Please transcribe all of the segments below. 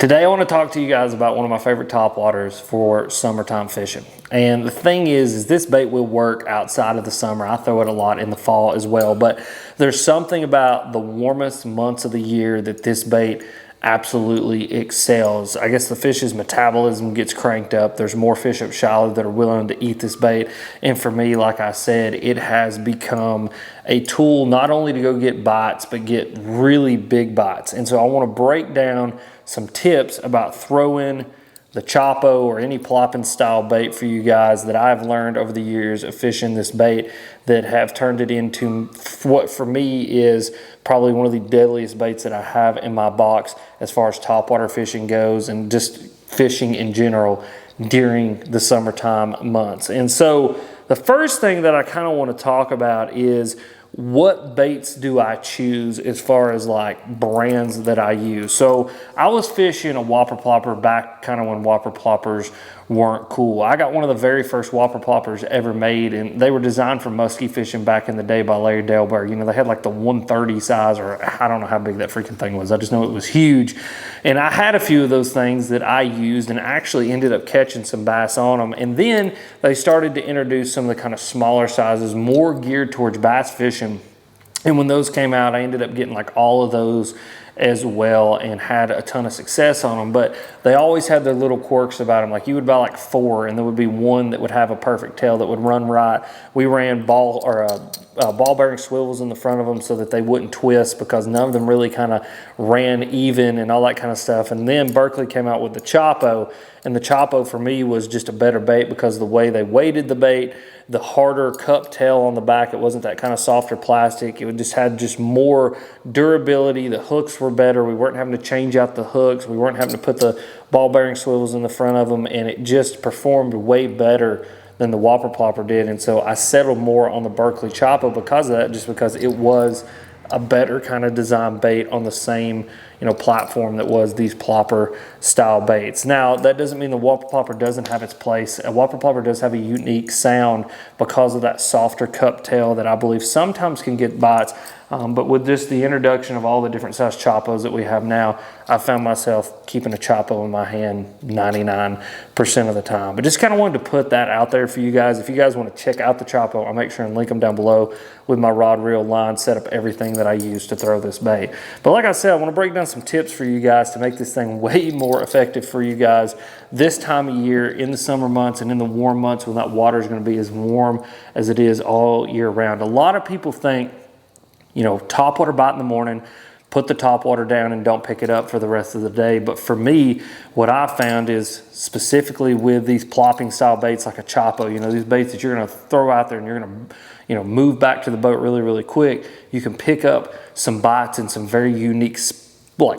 Today I want to talk to you guys about one of my favorite topwaters for summertime fishing. And the thing is this bait will work outside of the summer. I throw it a lot in the fall as well, but there's something about the warmest months of the year that this bait absolutely excels. I guess the fish's metabolism gets cranked up. There's more fish up shallow that are willing to eat this bait. And for me, like I said, it has become a tool not only to go get bites, but get really big bites. And so I want to break down some tips about throwing the Chopo or any plopping style bait for you guys that I've learned over the years of fishing this bait that have turned it into what for me is probably one of the deadliest baits that I have in my box as far as topwater fishing goes and just fishing in general during the summertime months. And so the first thing that I kind of want to talk about is what baits do I choose as far as like brands that I use. So I was fishing a whopper plopper back kind of when whopper ploppers weren't cool. I got one of the very first whopper ploppers ever made, and they were designed for musky fishing back in the day by Larry Delberg. You know, they had like the 130 size, or I don't know how big that freaking thing was. I just know it was huge. And I had a few of those things that I used and actually ended up catching some bass on them. And then they started to introduce some of the kind of smaller sizes, more geared towards bass fishing. And when those came out, I ended up getting like all of those as well and had a ton of success on them. But they always had their little quirks about them. Like you would buy like 4 and there would be one that would have a perfect tail that would run right. We ran ball bearing swivels in the front of them so that they wouldn't twist, because none of them really kind of ran even and all that kind of stuff. And then Berkley came out with the Chopo, and the Chopo for me was just a better bait because of the way they weighted the bait, the harder cup tail on the back. It wasn't that kind of softer plastic. It just had just more durability. The hooks were better. We weren't having to change out the hooks. We weren't having to put the ball bearing swivels in the front of them, and it just performed way better than the whopper plopper did. And so I settled more on the Berkley Chopo because of that, just because it was a better kind of design bait on the same platform that was these plopper style baits. Now that doesn't mean the whopper plopper doesn't have its place. A whopper plopper does have a unique sound because of that softer cup tail that I believe sometimes can get bites. But with just the introduction of all the different size Chopos that we have now, I found myself keeping a Chopo in my hand 99% of the time. But just kind of wanted to put that out there for you guys. If you guys want to check out the Chopo, I'll make sure and link them down below with my rod, reel, line, set up, everything that I use to throw this bait. But like I said, I want to break down some tips for you guys to make this thing way more effective for you guys this time of year in the summer months and in the warm months when that water is going to be as warm as it is all year round. A lot of people think, topwater bite in the morning, put the topwater down and don't pick it up for the rest of the day. But for me, what I found is specifically with these plopping style baits like a Chopo, these baits that you're going to throw out there and you're going to, move back to the boat really, really quick, you can pick up some bites in some very unique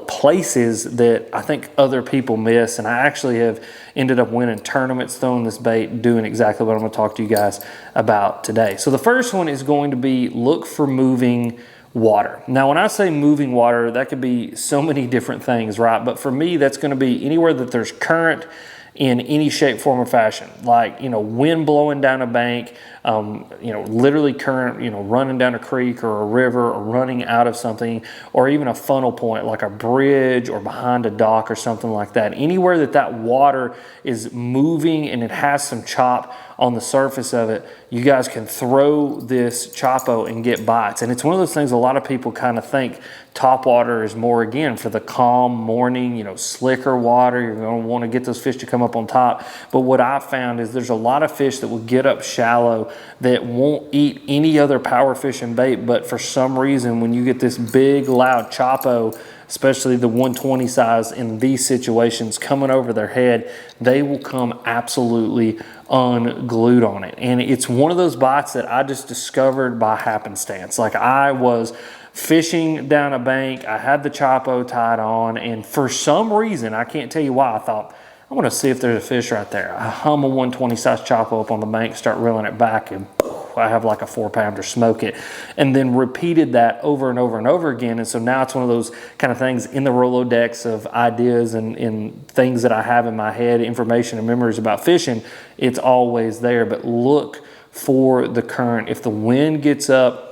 places that I think other people miss. And I actually have ended up winning tournaments throwing this bait, doing exactly what I'm going to talk to you guys about today. So the first one is going to be look for moving water. Now, when I say moving water, that could be so many different things, right? But for me, that's going to be anywhere that there's current in any shape, form, or fashion, like, wind blowing down a bank, literally current, running down a creek or a river or running out of something, or even a funnel point like a bridge or behind a dock or something like that. Anywhere that that water is moving and it has some chop on the surface of it, you guys can throw this Chopo and get bites. And it's one of those things a lot of people kind of think topwater is more, again, for the calm morning, slicker water. You're going to want to get those fish to come up on top. But what I found is there's a lot of fish that will get up shallow that won't eat any other power fishing bait. But for some reason, when you get this big, loud Chopo, especially the 120 size in these situations coming over their head, they will come absolutely unglued on it. And it's one of those bites that I just discovered by happenstance. Like I was fishing down a bank, I had the Chopo tied on, and for some reason, I can't tell you why, I thought, I want to see if there's a fish right there. I hum a 120 size Chopo up on the bank, start reeling it back, and I have like a 4-pounder, smoke it, and then repeated that over and over and over again. And so now it's one of those kind of things in the Rolodex of ideas and things that I have in my head, information and memories about fishing. It's always there, but look for the current. If the wind gets up,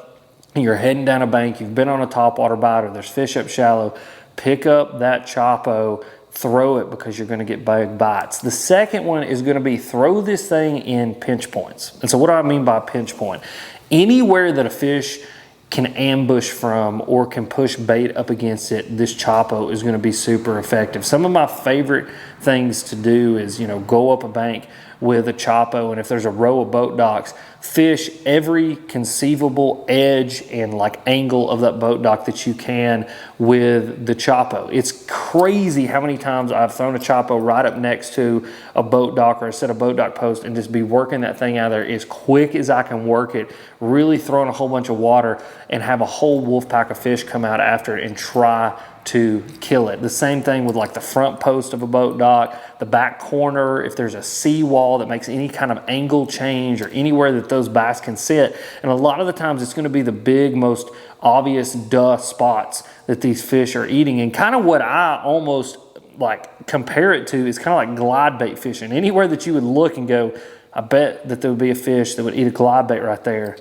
you're heading down a bank, you've been on a topwater bite, or there's fish up shallow, pick up that Chopo, throw it because you're going to get big bites. The second one is going to be throw this thing in pinch points. And so what do I mean by pinch point? Anywhere that a fish can ambush from or can push bait up against it, this Chopo is going to be super effective. Some of my favorite things to do is, you know, go up a bank with a Chopo, and if there's a row of boat docks, fish every conceivable edge and like angle of that boat dock that you can with the Chopo. It's crazy how many times I've thrown a Chopo right up next to a boat dock or a set of boat dock posts and just be working that thing out of there as quick as I can work it, really throwing a whole bunch of water and have a whole wolf pack of fish come out after it and try to kill it. The same thing with like the front post of a boat dock, the back corner, if there's a seawall that makes any kind of angle change or anywhere that those bass can sit. And a lot of the times it's going to be the big, most obvious spots that these fish are eating. And kind of what I almost like compare it to is kind of like glide bait fishing. Anywhere that you would look and go, I bet that there would be a fish that would eat a glide bait right there.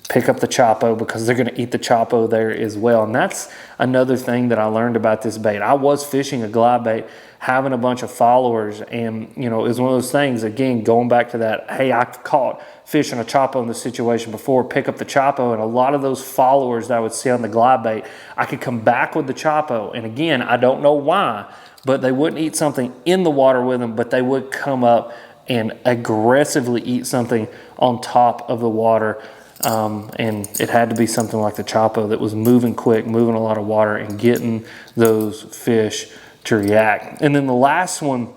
Pick up the Chopo because they're going to eat the Chopo there as well. And that's another thing that I learned about this bait. I was fishing a glide bait, having a bunch of followers, and you know, it was one of those things, again, going back to that, hey, I caught fish on a Chopo in this situation before, pick up the Chopo, and a lot of those followers that I would see on the glide bait, I could come back with the Chopo, and again, I don't know why, but they wouldn't eat something in the water with them, but they would come up and aggressively eat something on top of the water. And it had to be something like the Chopo that was moving quick, moving a lot of water, and getting those fish to react. And then the last one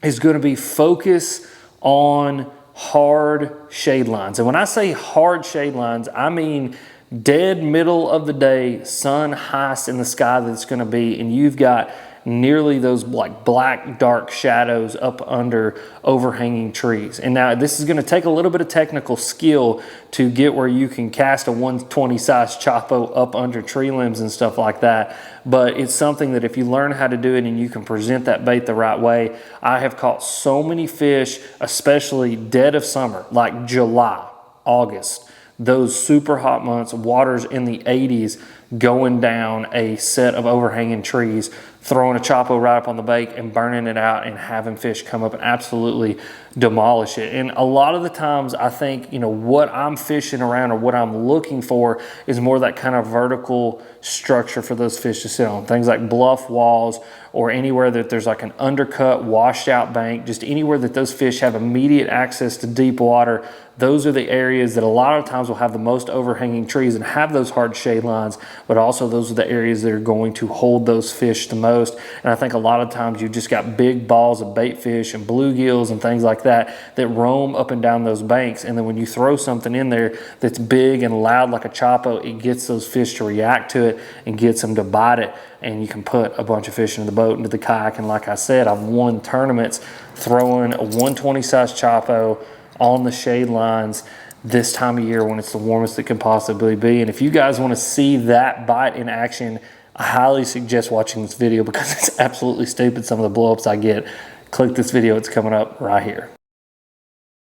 is going to be focus on hard shade lines. And when I say hard shade lines, I mean dead middle of the day, sun highest in the sky that it's going to be, and you've got nearly those like black dark shadows up under overhanging trees. And now this is going to take a little bit of technical skill to get where you can cast a 120 size Chopo up under tree limbs and stuff like that, but it's something that if you learn how to do it and you can present that bait the right way. I have caught so many fish, especially dead of summer, like July, August, those super hot months, waters in the 80s, going down a set of overhanging trees, throwing a Chopo right up on the bait and burning it out and having fish come up and absolutely demolish it. And a lot of the times I think, you know, what I'm fishing around or what I'm looking for is more that kind of vertical structure for those fish to sit on. Things like bluff walls or anywhere that there's like an undercut, washed out bank, just anywhere that those fish have immediate access to deep water. Those are the areas that a lot of times will have the most overhanging trees and have those hard shade lines, but also those are the areas that are going to hold those fish the most. And I think a lot of times you've just got big balls of bait fish and bluegills and things like that roam up and down those banks. And then when you throw something in there that's big and loud like a Chopo, it gets those fish to react to it and gets them to bite it. And you can put a bunch of fish into the boat, into the kayak. And like I said, I've won tournaments throwing a 120 size Chopo on the shade lines this time of year when it's the warmest it can possibly be. And if you guys want to see that bite in action, I highly suggest watching this video because it's absolutely stupid some of the blowups I get. Click this video, it's coming up right here.